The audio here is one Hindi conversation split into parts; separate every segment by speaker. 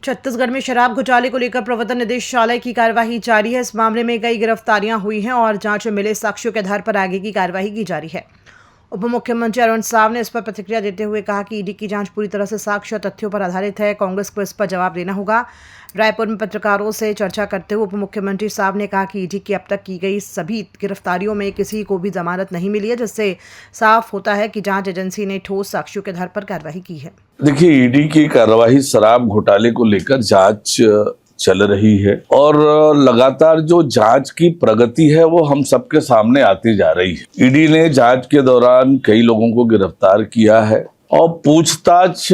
Speaker 1: छत्तीसगढ़ में शराब घोटाले को लेकर प्रवर्तन निदेशालय की कार्यवाही जारी है। इस मामले में कई गिरफ्तारियां हुई हैं और जांच में मिले साक्ष्यों के आधार पर आगे की कार्यवाही की जा रही है। उप मुख्यमंत्री अरुण साव ने इस पर प्रतिक्रिया देते हुए कहा कि ईडी की जांच पूरी तरह से साक्ष्य और तथ्यों पर आधारित है। कांग्रेस को इस पर जवाब देना होगा। रायपुर में पत्रकारों से चर्चा करते हुए उप मुख्यमंत्री साव ने कहा कि ईडी की अब तक की गई सभी गिरफ्तारियों में किसी को भी जमानत नहीं मिली है, जिससे साफ होता है कि जांच एजेंसी ने ठोस साक्ष्यों के आधार पर कार्रवाई की है।
Speaker 2: देखिए, ईडी की कार्यवाही शराब घोटाले को लेकर जांच चल रही है और लगातार जो जांच की प्रगति है वो हम सबके सामने आती जा रही है। ईडी ने जांच के दौरान कई लोगों को गिरफ्तार किया है और पूछताछ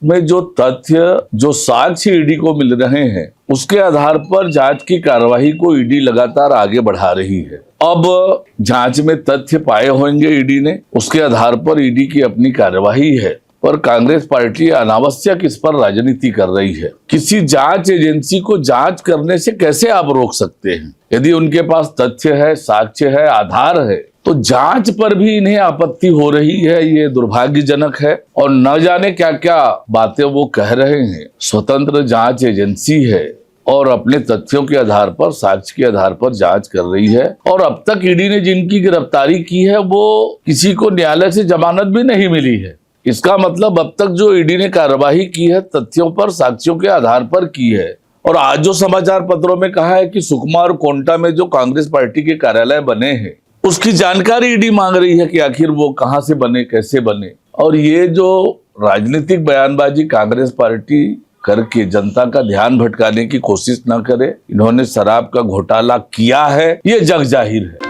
Speaker 2: में जो तथ्य, जो साक्ष्य ईडी को मिल रहे हैं, उसके आधार पर जांच की कार्यवाही को ईडी लगातार आगे बढ़ा रही है। अब जांच में तथ्य पाए होंगे ईडी ने, उसके आधार पर ईडी की अपनी कार्यवाही है। पर कांग्रेस पार्टी अनावश्यक इस पर राजनीति कर रही है। किसी जांच एजेंसी को जांच करने से कैसे आप रोक सकते हैं? यदि उनके पास तथ्य है, साक्ष्य है, आधार है, तो जांच पर भी इन्हें आपत्ति हो रही है। ये दुर्भाग्यजनक है और न जाने क्या क्या बातें वो कह रहे हैं। स्वतंत्र जांच एजेंसी है और अपने तथ्यों के आधार पर, साक्ष्य के आधार पर जांच कर रही है। और अब तक ईडी ने जिनकी गिरफ्तारी की है वो किसी को न्यायालय से जमानत भी नहीं मिली है। इसका मतलब अब तक जो ईडी ने कार्यवाही की है तथ्यों पर, साक्ष्यों के आधार पर की है। और आज जो समाचार पत्रों में कहा है कि सुकमा और कोंटा में जो कांग्रेस पार्टी के कार्यालय बने हैं, उसकी जानकारी ईडी मांग रही है कि आखिर वो कहां से बने, कैसे बने। और ये जो राजनीतिक बयानबाजी कांग्रेस पार्टी करके जनता का ध्यान भटकाने की कोशिश न करे, इन्होंने शराब का घोटाला किया है, ये जग जाहिर है।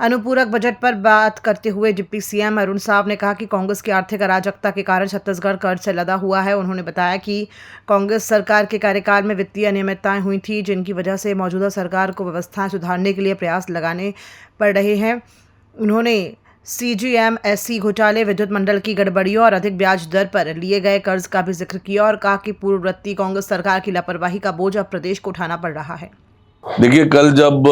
Speaker 1: अनुपूरक बजट पर बात करते हुए डिप्टी सीएम अरुण साव ने कहा कि कांग्रेस की आर्थिक अराजकता के कारण छत्तीसगढ़ कर्ज से लदा हुआ है। उन्होंने बताया कि कांग्रेस सरकार के कार्यकाल में वित्तीय अनियमितताएं हुई थी, जिनकी वजह से मौजूदा सरकार को व्यवस्थाएं सुधारने के लिए प्रयास लगाने पड़ रहे हैं। उन्होंने सीजीएमएससी घोटाले, विद्युत मंडल की गड़बड़ियों और अधिक ब्याज दर पर लिए गए कर्ज का भी जिक्र किया और कहा कि पूर्ववर्ती कांग्रेस सरकार की लापरवाही का बोझ अब प्रदेश को उठाना पड़ रहा है।
Speaker 2: देखिए, कल जब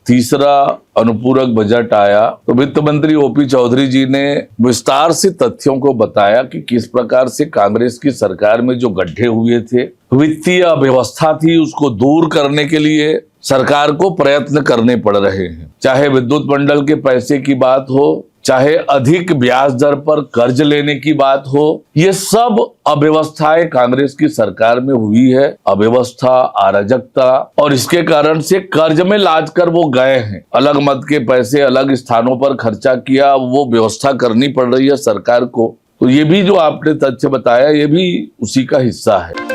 Speaker 2: तीसरा अनुपूरक बजट आया तो वित्त मंत्री ओपी चौधरी जी ने विस्तार से तथ्यों को बताया कि किस प्रकार से कांग्रेस की सरकार में जो गड्ढे हुए थे, वित्तीय अव्यवस्था थी, उसको दूर करने के लिए सरकार को प्रयत्न करने पड़ रहे हैं। चाहे विद्युत मंडल के पैसे की बात हो, चाहे अधिक ब्याज दर पर कर्ज लेने की बात हो, ये सब अव्यवस्थाएं कांग्रेस की सरकार में हुई है। अव्यवस्था, अराजकता, और इसके कारण से कर्ज में लाद कर वो गए हैं। अलग मद के पैसे अलग स्थानों पर खर्चा किया, वो व्यवस्था करनी पड़ रही है सरकार को। तो ये भी जो आपने तथ्य बताया, ये भी उसी का हिस्सा है।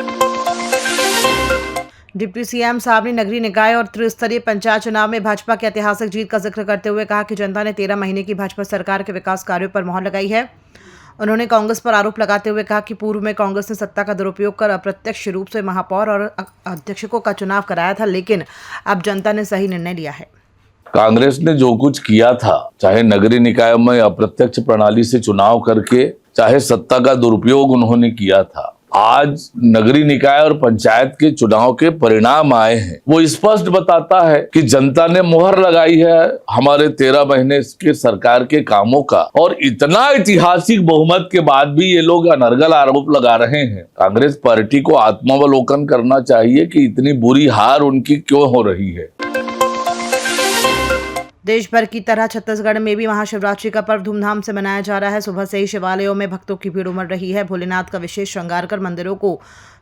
Speaker 1: डिप्टी सीएम साहब ने नगरीय निकाय और त्रिस्तरीय पंचायत चुनाव में भाजपा की ऐतिहासिक जीत का जिक्र करते हुए कहा कि जनता ने 13 महीने की भाजपा सरकार के विकास कार्यों पर मोहर लगाई है। उन्होंने कांग्रेस पर आरोप लगाते हुए कहा कि पूर्व में कांग्रेस ने सत्ता का दुरुपयोग कर अप्रत्यक्ष रूप से महापौर और अध्यक्षों का चुनाव कराया था, लेकिन अब जनता ने सही निर्णय लिया है।
Speaker 2: कांग्रेस ने जो कुछ किया था, चाहे नगरीय निकाय में अप्रत्यक्ष प्रणाली से चुनाव करके, चाहे सत्ता का दुरुपयोग उन्होंने किया था, आज नगरीय निकाय और पंचायत के चुनाव के परिणाम आए हैं। वो स्पष्ट बताता है कि जनता ने मुहर लगाई है हमारे 13 महीने के सरकार के कामों का। और इतना ऐतिहासिक बहुमत के बाद भी ये लोग अनर्गल आरोप लगा रहे हैं। कांग्रेस पार्टी को आत्मावलोकन करना चाहिए कि इतनी बुरी हार उनकी क्यों हो रही है।
Speaker 1: देश भर की तरह छत्तीसगढ़ में भी महाशिवरात्रि का पर्व धूमधाम से मनाया जा रहा है। सुबह से ही शिवालयों में भक्तों की भीड़ उमड़ रही है। भोलेनाथ का विशेष श्रृंगार कर मंदिरों को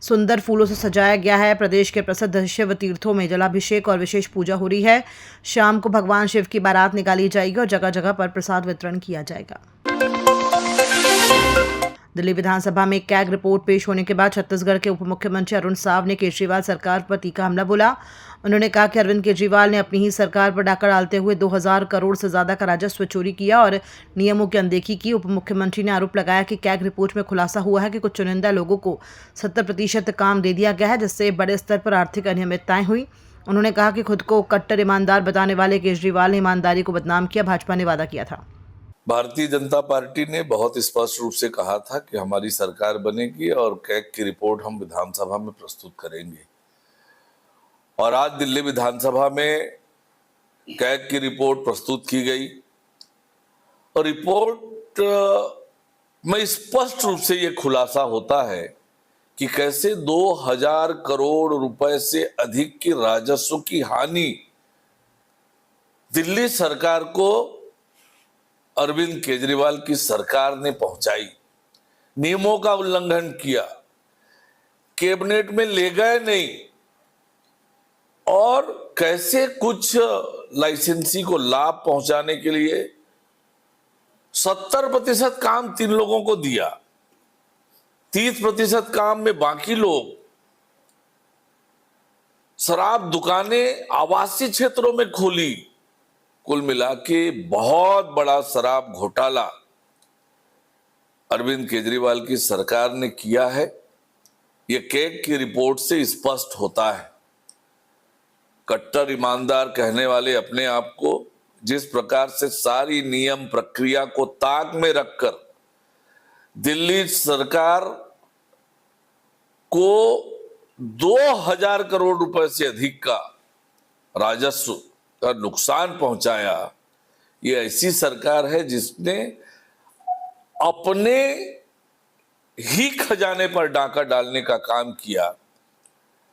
Speaker 1: सुंदर फूलों से सजाया गया है। प्रदेश के प्रसिद्ध शिव तीर्थों में जलाभिषेक और विशेष पूजा हो रही है। शाम को भगवान शिव की बारात निकाली जाएगी और जगह जगह पर प्रसाद वितरण किया जाएगा। दिल्ली विधानसभा में कैग रिपोर्ट पेश होने के बाद छत्तीसगढ़ के उप मुख्यमंत्री अरुण साव ने केजरीवाल सरकार पर तीखा हमला बोला। उन्होंने कहा कि अरविंद केजरीवाल ने अपनी ही सरकार पर डाका डालते हुए 2000 करोड़ से ज्यादा का राजस्व चोरी किया और नियमों की अनदेखी की। उप मुख्यमंत्री ने आरोप लगाया कि कैग रिपोर्ट में खुलासा हुआ है कि कुछ चुनिंदा लोगों को 70% काम दे दिया गया है, जिससे बड़े स्तर पर आर्थिक अनियमितताएं हुई। उन्होंने कहा कि खुद को कट्टर ईमानदार बताने वाले केजरीवाल ने ईमानदारी को बदनाम किया। भाजपा ने वादा किया था।
Speaker 2: भारतीय जनता पार्टी ने बहुत स्पष्ट रूप से कहा था कि हमारी सरकार बनेगी और कैग की रिपोर्ट हम विधानसभा में प्रस्तुत करेंगे। और आज दिल्ली विधानसभा में कैग की रिपोर्ट प्रस्तुत की गई और रिपोर्ट में स्पष्ट रूप से ये खुलासा होता है कि कैसे 2000 करोड़ रुपए से अधिक की राजस्व की हानि दिल्ली सरकार को अरविंद केजरीवाल की सरकार ने पहुंचाई, नियमों का उल्लंघन किया, कैबिनेट में ले गए नहीं, और कैसे कुछ लाइसेंसी को लाभ पहुंचाने के लिए 70% काम 3 लोगों को दिया, 30% काम में बाकी लोग, शराब दुकानें आवासीय क्षेत्रों में खोली। कुल मिला के बहुत बड़ा शराब घोटाला अरविंद केजरीवाल की सरकार ने किया है। यह कैग की रिपोर्ट से स्पष्ट होता है। कट्टर ईमानदार कहने वाले अपने आप को जिस प्रकार से सारी नियम प्रक्रिया को ताक में रखकर दिल्ली सरकार को 2000 करोड़ रुपए से अधिक का राजस्व का नुकसान पहुंचाया, ये ऐसी सरकार है जिसने अपने ही खजाने पर डाका डालने का काम किया।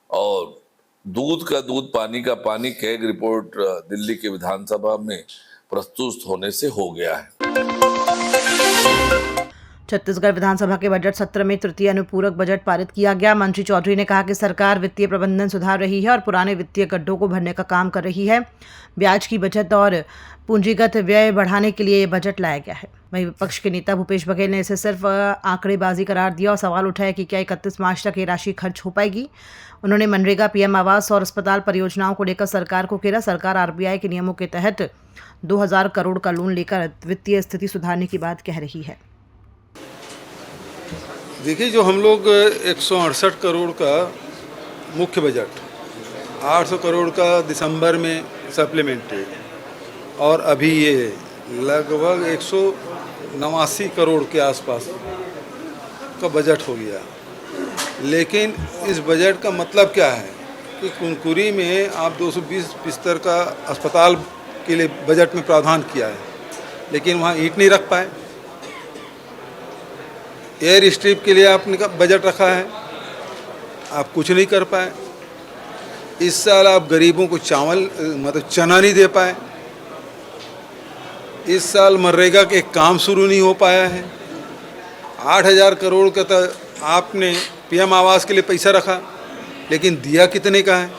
Speaker 2: और दूध का दूध पानी का पानी कैग रिपोर्ट दिल्ली के विधानसभा में प्रस्तुत होने से हो गया है।
Speaker 1: छत्तीसगढ़ विधानसभा के बजट सत्र में तृतीय अनुपूरक बजट पारित किया गया। मंत्री चौधरी ने कहा कि सरकार वित्तीय प्रबंधन सुधार रही है और पुराने वित्तीय गड्ढों को भरने का काम कर रही है। ब्याज की बचत और पूंजीगत व्यय बढ़ाने के लिए ये बजट लाया गया है। वहीं विपक्ष के नेता भूपेश बघेल ने इसे सिर्फ आंकड़ेबाजी करार दिया और सवाल उठाया कि क्या 31 मार्च तक ये राशि खर्च हो पाएगी। उन्होंने मनरेगा, पीएम आवास और अस्पताल परियोजनाओं को लेकर सरकार को घेरा। सरकार आरबीआई के नियमों के तहत 2000 करोड़ का लोन लेकर वित्तीय स्थिति सुधारने की बात कह रही है।
Speaker 3: देखिए, जो हम लोग 168 करोड़ का मुख्य बजट, 800 करोड़ का दिसंबर में सप्लीमेंट्री और अभी ये लगभग 189 करोड़ के आसपास का बजट हो गया। लेकिन इस बजट का मतलब क्या है कि कुनकुरी में आप 220 बिस्तर का अस्पताल के लिए बजट में प्रावधान किया है, लेकिन वहाँ ईंट नहीं रख पाए। एयर स्ट्रिप के लिए आपने का बजट रखा है, आप कुछ नहीं कर पाए। इस साल आप गरीबों को चावल मतलब चना नहीं दे पाए। इस साल मनरेगा के काम शुरू नहीं हो पाया है। 8000 करोड़ का तो आपने पीएम आवास के लिए पैसा रखा, लेकिन दिया कितने का है?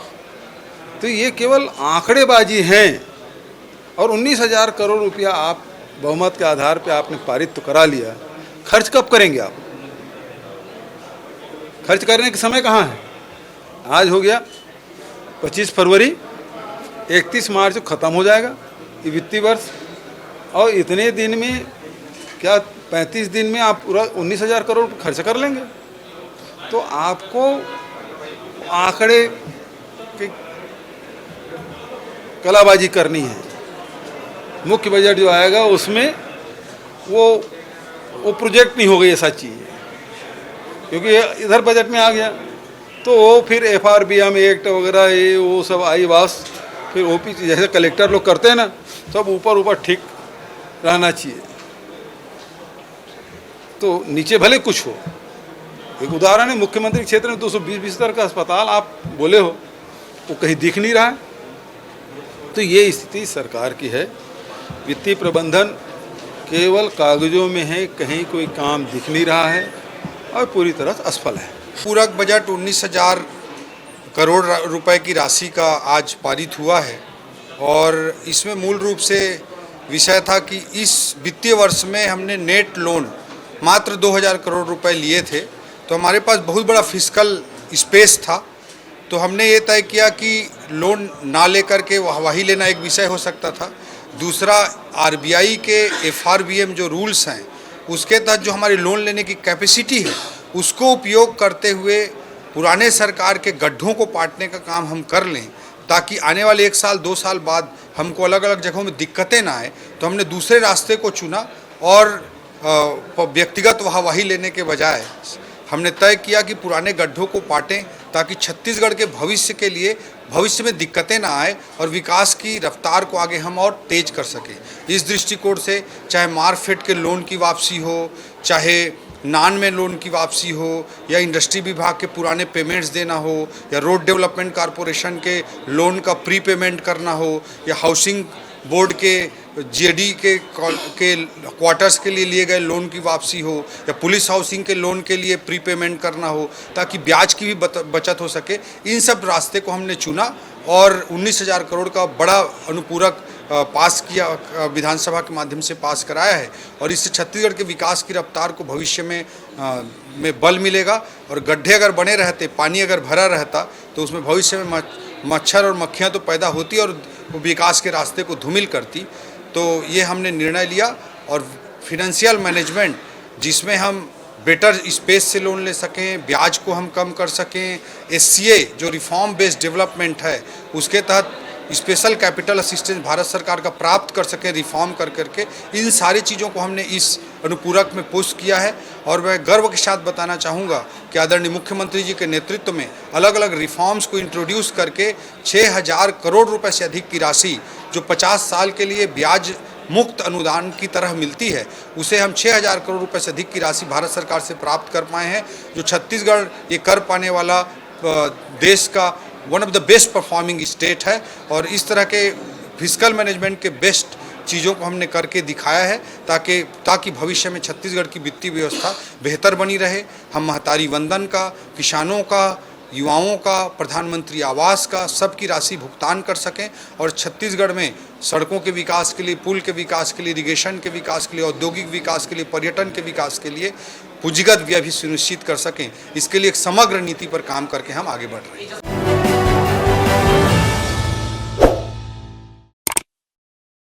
Speaker 3: तो ये केवल आंकड़ेबाजी हैं। और 19,000 करोड़ रुपया आप बहुमत के आधार पे आपने पारित तो करा लिया, खर्च कब करेंगे आप? खर्च करने के समय कहाँ है? आज हो गया 25 फरवरी, 31 मार्च को ख़त्म हो जाएगा ये वित्तीय वर्ष, और इतने दिन में क्या 35 दिन में आप पूरा 19,000 करोड़ खर्च कर लेंगे? तो आपको आंकड़े की कलाबाजी करनी है। मुख्य बजट जो आएगा उसमें वो प्रोजेक्ट नहीं होगा, ये सच चीज़ है। क्योंकि इधर बजट में आ गया तो वो फिर FRBM एक्ट वगैरह ये वो सब आई बास, फिर OP जैसे कलेक्टर लोग करते हैं ना, सब ऊपर ठीक रहना चाहिए। तो नीचे भले कुछ हो। एक उदाहरण है, मुख्यमंत्री क्षेत्र में 220 बिस्तर का अस्पताल आप बोले हो, वो कहीं दिख नहीं रहा है। तो ये स्थिति सरकार की है। वित्तीय प्रबंधन केवल कागजों में है, कहीं कोई काम दिख नहीं रहा है और पूरी तरह से असफल है।
Speaker 4: पूरक बजट 19,000 करोड़ रुपए की राशि का आज पारित हुआ है और इसमें मूल रूप से विषय था कि इस वित्तीय वर्ष में हमने नेट लोन मात्र 2,000 करोड़ रुपए लिए थे, तो हमारे पास बहुत बड़ा फिस्कल स्पेस था। तो हमने ये तय किया कि लोन ना लेकर के वही लेना एक विषय हो सकता था। दूसरा, RBI के FRBM जो रूल्स हैं उसके तहत जो हमारी लोन लेने की कैपेसिटी है उसको उपयोग करते हुए पुराने सरकार के गड्ढों को पाटने का काम हम कर लें, ताकि आने वाले 1 साल 2 साल बाद हमको अलग अलग जगहों में दिक्कतें ना आए। तो हमने दूसरे रास्ते को चुना और व्यक्तिगत वाहवाही लेने के बजाय हमने तय किया कि पुराने गड्ढों को पाटें, ताकि छत्तीसगढ़ के भविष्य के लिए भविष्य में दिक्कतें ना आए और विकास की रफ्तार को आगे हम और तेज कर सकें। इस दृष्टिकोण से चाहे मार्कफेड के लोन की वापसी हो, चाहे नान में लोन की वापसी हो, या इंडस्ट्री विभाग के पुराने पेमेंट्स देना हो, या रोड डेवलपमेंट कॉरपोरेशन के लोन का प्री पेमेंट करना हो, या हाउसिंग बोर्ड के जेडी के क्वार्टर्स के लिए गए लोन की वापसी हो, या पुलिस हाउसिंग के लोन के लिए प्री पेमेंट करना हो, ताकि ब्याज की भी बचत हो सके। इन सब रास्ते को हमने चुना और 19,000 करोड़ का बड़ा अनुपूरक पास किया, विधानसभा के माध्यम से पास कराया है, और इससे छत्तीसगढ़ के विकास की रफ्तार को भविष्य में बल मिलेगा। और गड्ढे अगर बने रहते, पानी अगर भरा रहता, तो उसमें भविष्य में मच्छर और मक्खियाँ तो पैदा होती और वो विकास के रास्ते को धूमिल करती। तो ये हमने निर्णय लिया, और फिनेंशियल मैनेजमेंट जिसमें हम बेटर स्पेस से लोन ले सकें, ब्याज को हम कम कर सकें, SCA जो रिफॉर्म बेस्ड डेवलपमेंट है उसके तहत स्पेशल कैपिटल असिस्टेंस भारत सरकार का प्राप्त कर सकें रिफॉर्म करके, इन सारी चीज़ों को हमने इस अनुपूरक में पुष्ट किया है। और मैं गर्व के साथ बताना चाहूँगा कि आदरणीय मुख्यमंत्री जी के नेतृत्व में अलग अलग रिफॉर्म्स को इंट्रोड्यूस करके 6,000 करोड़ रुपए से अधिक की राशि जो 50 साल के लिए ब्याज मुक्त अनुदान की तरह मिलती है, उसे हम 6,000 करोड़ रुपए से अधिक की राशि भारत सरकार से प्राप्त कर पाए हैं, जो छत्तीसगढ़ ये कर पाने वाला देश का one of the best performing state है। और इस तरह के फिस्कल मैनेजमेंट के बेस्ट चीज़ों को हमने करके दिखाया है, ताकि भविष्य में छत्तीसगढ़ की वित्तीय व्यवस्था बेहतर बनी रहे। हम महतारी वंदन का, किसानों का, युवाओं का, प्रधानमंत्री आवास का, सबकी राशि भुगतान कर सकें, और छत्तीसगढ़ में सड़कों के विकास के लिए, पुल के विकास के लिए, इरिगेशन के विकास के लिए, औद्योगिक विकास के लिए, पर्यटन के विकास के लिए पूंजीगत व्यय भी सुनिश्चित कर सकें। इसके लिए एक समग्र नीति पर काम करके हम आगे बढ़ रहे हैं।